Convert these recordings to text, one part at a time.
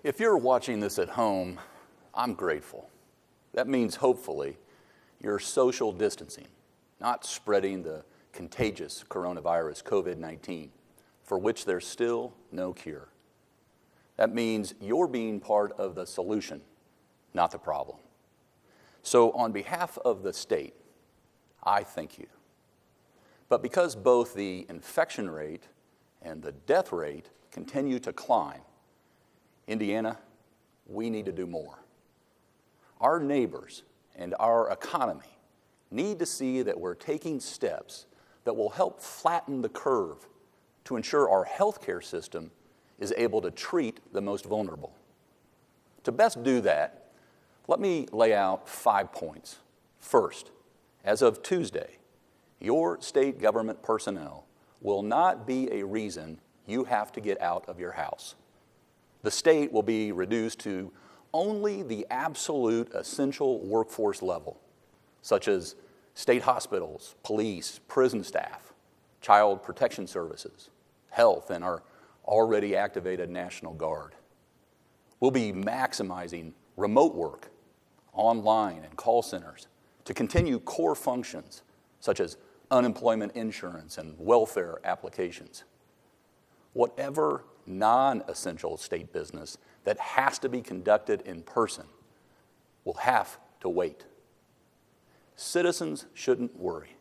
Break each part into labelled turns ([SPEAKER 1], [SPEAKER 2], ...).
[SPEAKER 1] If you're watching this at home, I'm grateful. That means hopefully you're social distancing, not spreading the contagious coronavirus, COVID-19, for which there's still no cure. That means you're being part of the solution, not the problem. So on behalf of the state, I thank you. But because both the infection rate and the death rate continue to climb, Indiana, we need to do more. Our neighbors and our economy need to see that we're taking steps that will help flatten the curve to ensure our healthcare system is able to treat the most vulnerable. To best do that, let me lay out 5 points. First, as of Tuesday, your state government personnel will not be a reason you have to get out of your house. The state will be reduced to only the absolute essential workforce level, such as state hospitals, police, prison staff, child protection services, health, and our already activated National Guard. We'll be maximizing remote work, online and call centers to continue core functions such as unemployment insurance and welfare applications. Whatever non-essential state business that has to be conducted in person will have to wait. Citizens shouldn't worry.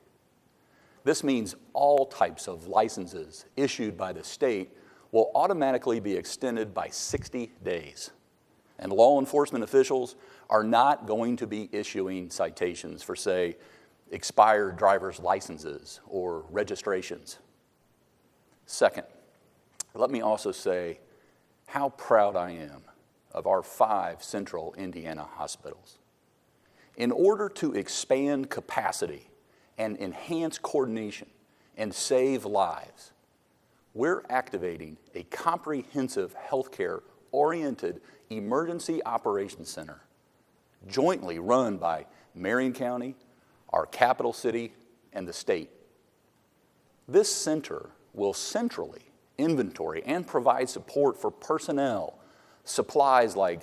[SPEAKER 1] This means all types of licenses issued by the state will automatically be extended by 60 days. And law enforcement officials are not going to be issuing citations for, say, expired driver's licenses or registrations. Second, let me also say how proud I am of our 5 central Indiana hospitals. In order to expand capacity and enhance coordination and save lives, we're activating a comprehensive healthcare-oriented emergency operations center jointly run by Marion County, our capital city, and the state. This center will centrally inventory and provide support for personnel, supplies like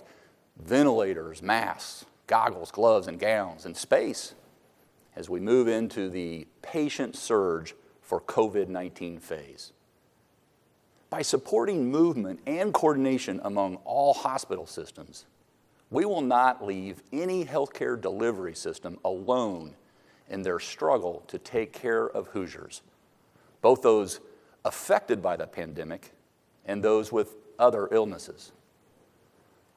[SPEAKER 1] ventilators, masks, goggles, gloves, and gowns, and space as we move into the patient surge for COVID-19 phase. By supporting movement and coordination among all hospital systems, we will not leave any healthcare delivery system alone in their struggle to take care of Hoosiers, both those affected by the pandemic and those with other illnesses.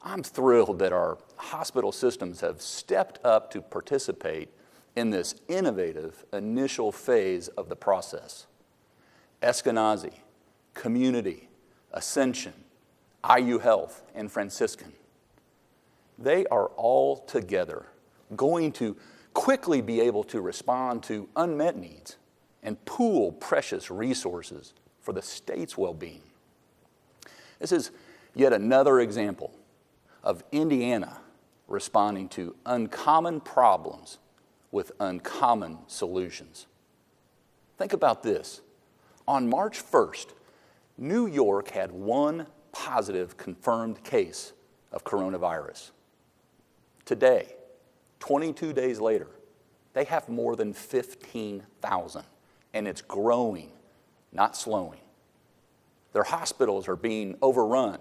[SPEAKER 1] I'm thrilled that our hospital systems have stepped up to participate in this innovative initial phase of the process. Eskenazi, Community, Ascension, IU Health, and Franciscan. They are all together going to quickly be able to respond to unmet needs and pool precious resources for the state's well-being. This is yet another example of Indiana responding to uncommon problems with uncommon solutions. Think about this. On March 1st, New York had 1 positive confirmed case of coronavirus. Today, 22 days later, they have more than 15,000, and it's growing, not slowing. Their hospitals are being overrun.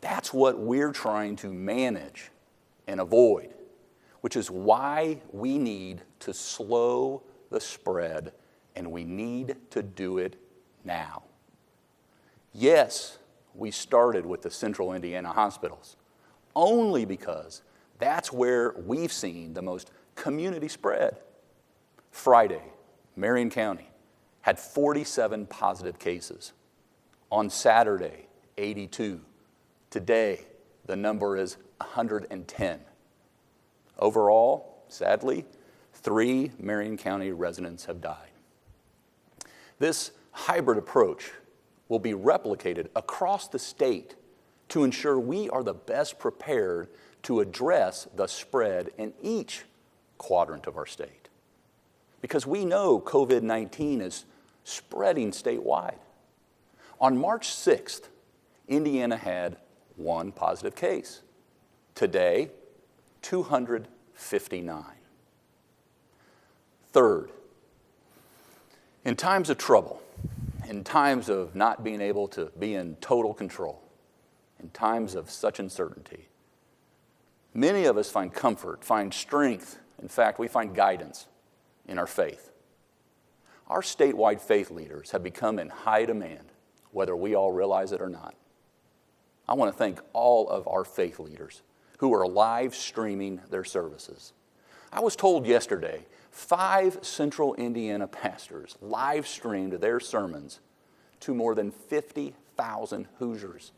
[SPEAKER 1] That's what we're trying to manage and avoid, which is why we need to slow the spread, and we need to do it now. Yes, we started with the central Indiana hospitals, only because that's where we've seen the most community spread. Friday, Marion County had 47 positive cases. On Saturday, 82. Today, the number is 110. Overall, sadly, 3 Marion County residents have died. This hybrid approach will be replicated across the state to ensure we are the best prepared to address the spread in each quadrant of our state. Because we know COVID-19 is spreading statewide. On March 6th, Indiana had 1 positive case. Today, 259. Third, in times of trouble, in times of not being able to be in total control, in times of such uncertainty, many of us find comfort, find strength. In fact, we find guidance in our faith. Our statewide faith leaders have become in high demand, whether we all realize it or not. I want to thank all of our faith leaders who are live streaming their services. I was told yesterday 5 Central Indiana pastors live streamed their sermons to more than 50,000 Hoosiers.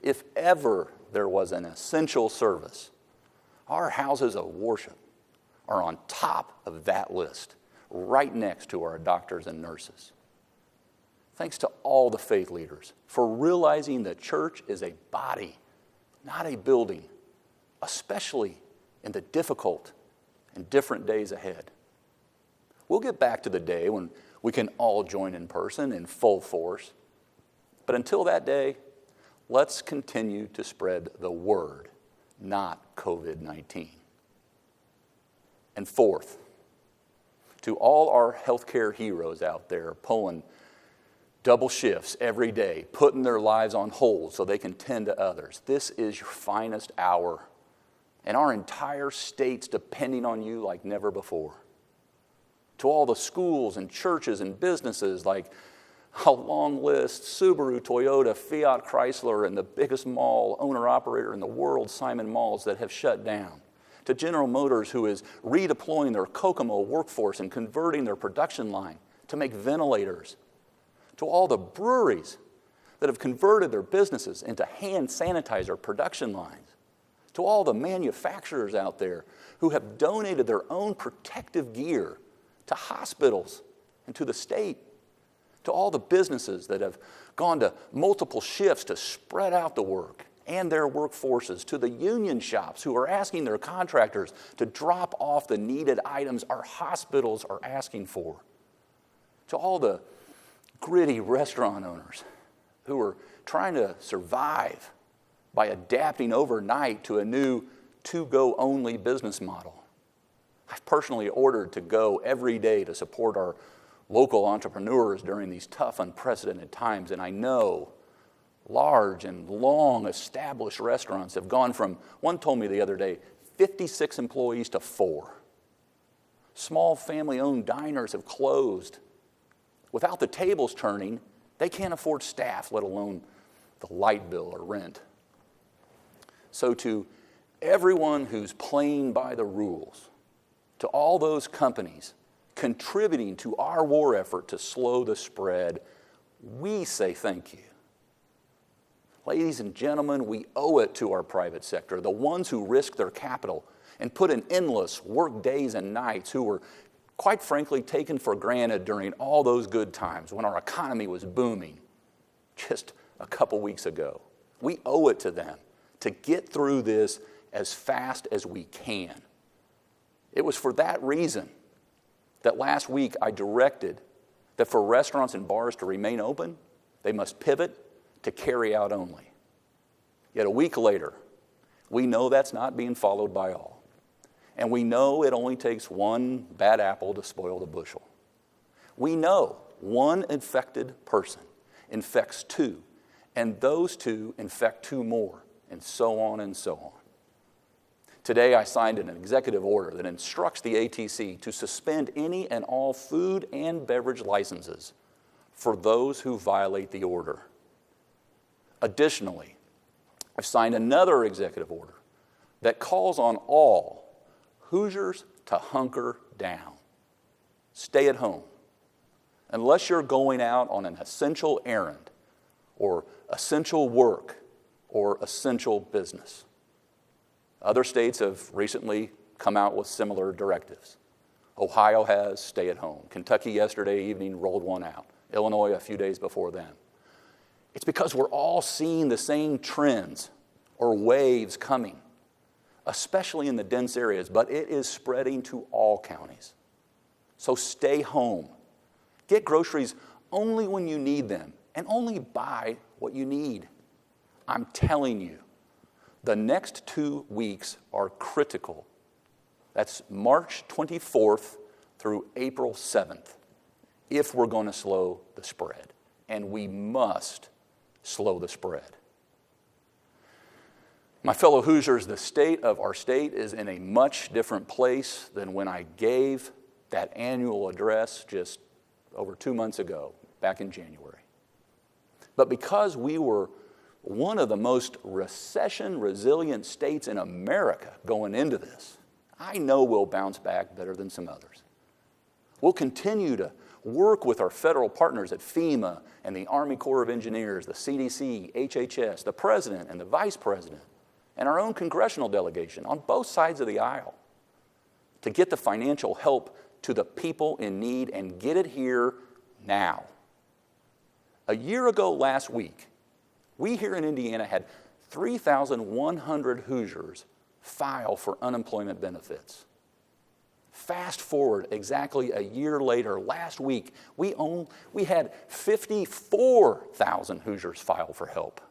[SPEAKER 1] If ever there was an essential service, our houses of worship are on top of that list, right next to our doctors and nurses. Thanks to all the faith leaders for realizing the church is a body, not a building, especially in the difficult and different days ahead. We'll get back to the day when we can all join in person in full force. But until that day, let's continue to spread the word, not COVID-19. And fourth, to all our healthcare heroes out there pulling double shifts every day, putting their lives on hold so they can tend to others, this is your finest hour. And our entire state's depending on you like never before. To all the schools and churches and businesses like a long list, Subaru, Toyota, Fiat, Chrysler, and the biggest mall owner-operator in the world, Simon Malls, that have shut down. To General Motors, who is redeploying their Kokomo workforce and converting their production line to make ventilators. To all the breweries that have converted their businesses into hand sanitizer production lines. To all the manufacturers out there who have donated their own protective gear to hospitals and to the state. To all the businesses that have gone to multiple shifts to spread out the work and their workforces. To the union shops who are asking their contractors to drop off the needed items our hospitals are asking for. To all the gritty restaurant owners who are trying to survive by adapting overnight to a new to-go-only business model. I've personally ordered to go every day to support our local entrepreneurs during these tough, unprecedented times, and I know large and long-established restaurants have gone from, one told me the other day, 56 employees to 4. Small family-owned diners have closed. Without the tables turning, they can't afford staff, let alone the light bill or rent. So to everyone who's playing by the rules, to all those companies contributing to our war effort to slow the spread, we say thank you. Ladies and gentlemen, we owe it to our private sector, the ones who risk their capital and put in endless work days and nights, who were quite frankly taken for granted during all those good times when our economy was booming just a couple weeks ago. We owe it to them to get through this as fast as we can. It was for that reason that last week I directed that for restaurants and bars to remain open, they must pivot to carry out only. Yet a week later, we know that's not being followed by all. And we know it only takes one bad apple to spoil the bushel. We know one infected person infects 2, and those 2 infect 2 more, and so on and so on. Today, I signed an executive order that instructs the ATC to suspend any and all food and beverage licenses for those who violate the order. Additionally, I've signed another executive order that calls on all Hoosiers to hunker down. Stay at home. Unless you're going out on an essential errand or essential work or essential business. Other states have recently come out with similar directives. Ohio has stay at home. Kentucky yesterday evening rolled one out. Illinois a few days before them. It's because we're all seeing the same trends or waves coming, especially in the dense areas, but it is spreading to all counties. So stay home. Get groceries only when you need them and only buy what you need. I'm telling you, the next 2 weeks are critical. That's March 24th through April 7th, if we're going to slow the spread. And we must slow the spread. My fellow Hoosiers, the state of our state is in a much different place than when I gave that annual address just over 2 months ago, back in January. But because we were one of the most recession-resilient states in America going into this, I know we'll bounce back better than some others. We'll continue to work with our federal partners at FEMA and the Army Corps of Engineers, the CDC, HHS, the President and the Vice President, and our own congressional delegation on both sides of the aisle to get the financial help to the people in need and get it here now. A year ago last week, we here in Indiana had 3,100 Hoosiers file for unemployment benefits. Fast forward exactly a year later, last week, we had 54,000 Hoosiers file for help.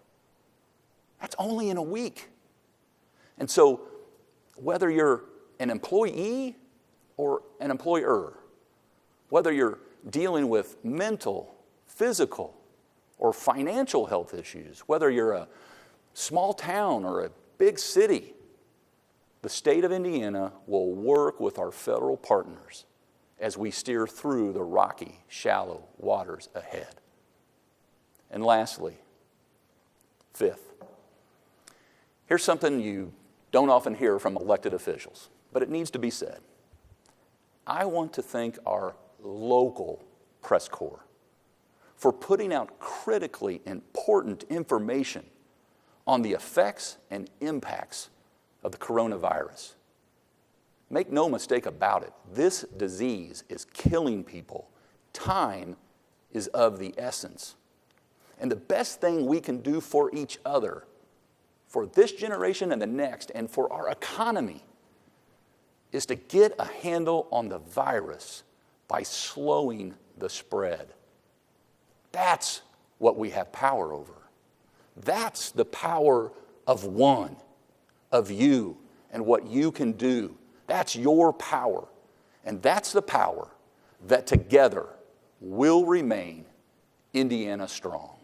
[SPEAKER 1] That's only in a week. And so whether you're an employee or an employer, whether you're dealing with mental, physical, or financial health issues, whether you're a small town or a big city, the state of Indiana will work with our federal partners as we steer through the rocky, shallow waters ahead. And lastly, fifth, here's something you don't often hear from elected officials, but it needs to be said. I want to thank our local press corps for putting out critically important information on the effects and impacts of the coronavirus. Make no mistake about it, this disease is killing people. Time is of the essence. And the best thing we can do for each other, for this generation and the next, and for our economy, is to get a handle on the virus by slowing the spread. That's what we have power over. That's the power of one, of you, and what you can do. That's your power. And that's the power that together will remain Indiana strong.